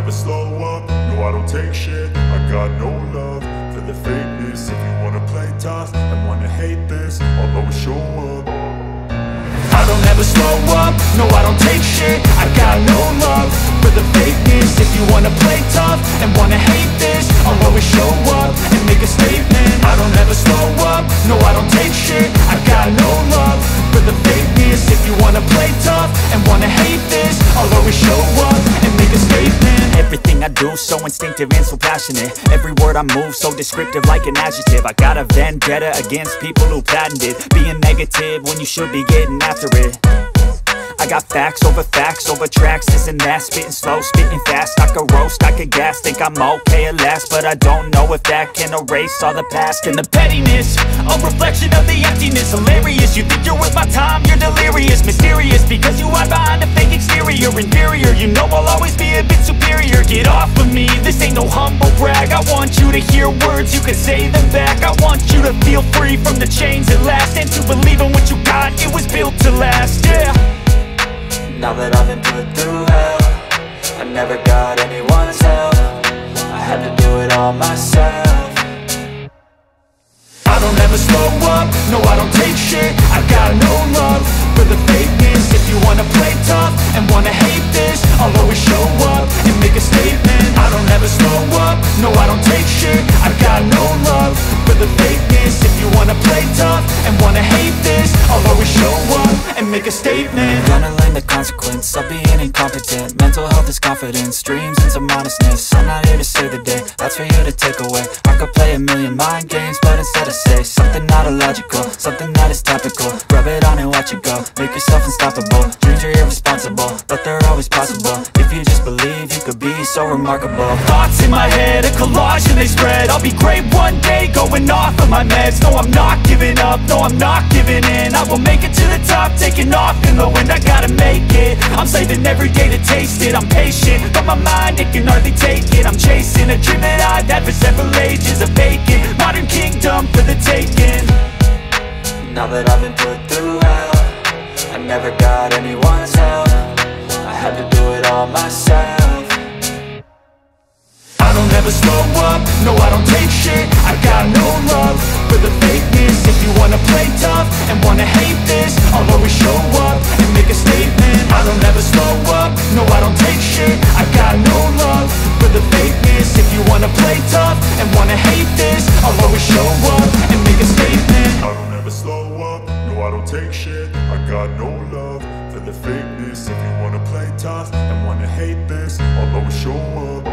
never slow up, no I don't take shit. I got no love for the fakeness. If you wanna play tough and wanna hate this, I'll always show up. I don't ever slow up, no I don't take shit. I got no love for the fakeness. If you wanna play tough and wanna hate this, I'll always show up and make a statement. I don't ever slow up, no I don't take shit. I got no love for the fakeness. If you wanna play tough and wanna hate this, I'll always show up and make a statement. Everything I do so instinctive and so passionate. Every word I move so descriptive like an adjective. I got a vendetta against people who patented being negative when you should be getting after it. I got facts over tracks, this and that. Spitting slow, spitting fast. I could roast, I could gas. Think I'm okay at last, but I don't know if that can erase all the past. And the pettiness, a reflection of the emptiness. Hilarious, you think you're worth my time, you're delirious. Mysterious, because you hide behind a fake exterior. Inferior, you know I'll always be a bit superior. Get off of me, this ain't no humble brag. I want you to hear words, you can say them back. I want you to feel free from the chains at last, and to believe in what you got, it was built to last, yeah. Now that I've been put through hell, I never got anyone's help. I had to do it all myself. I don't ever slow up, no I don't take shit. I got no love for the fakeness. If you wanna play tough and wanna hate this, I'll always show up and make a statement. I don't ever slow up, no I don't take shit. I got no love for the fakeness. If you wanna play tough and wanna hate this, I'll always show up and make a statement. Gonna learn the consequence of being incompetent. Mental health is confidence, dreams and some honestness. I'm not here to save the day, that's for you to take away. I could play a million mind games, but instead I say something not illogical, something that is topical. Rub it on and watch it go, make yourself unstoppable. Dreams are irresponsible, but they're always possible. If you just believe, you could be so remarkable. Thoughts in my head, a collage and they spread. I'll be great one day, going off of my meds. No, I'm not giving up, no, I'm not giving in. I will make it to the top, taking off in the wind. I gotta make it, I'm saving every day to taste it. I'm patient, but my mind, it can hardly take it. I'm chasing a dream that I've had for several ages. A vacant, modern kingdom for the taking. Now that I've been put through hell, I never got anyone's help. I had to do it all myself. I don't ever slow up, no I don't take shit. I got no love for the fakeness. If you wanna play tough and wanna hate this, I'll always show up and make a statement. I don't ever slow up, no I don't take shit. I got no love for the fakeness. If you wanna play tough and wanna hate this, I'll always show up and make a statement. I don't ever slow up, no I don't take shit. I got no love for the fakeness. If you wanna play tough and wanna hate this, I'll always show up.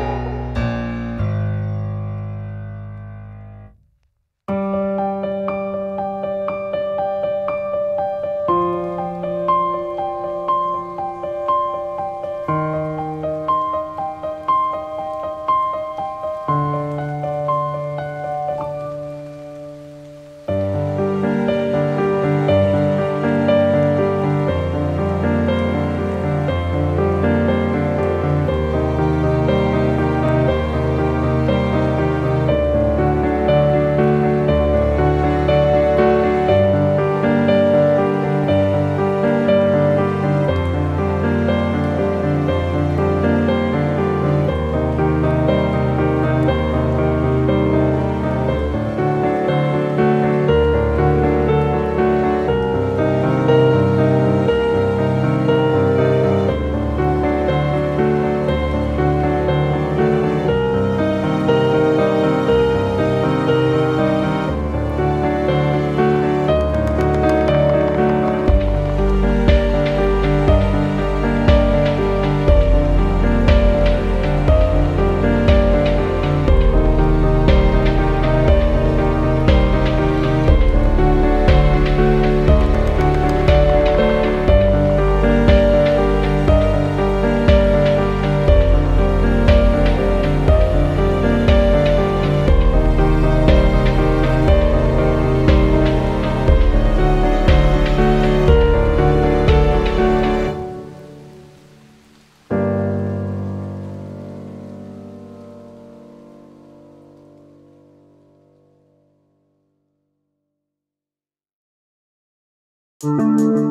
Thank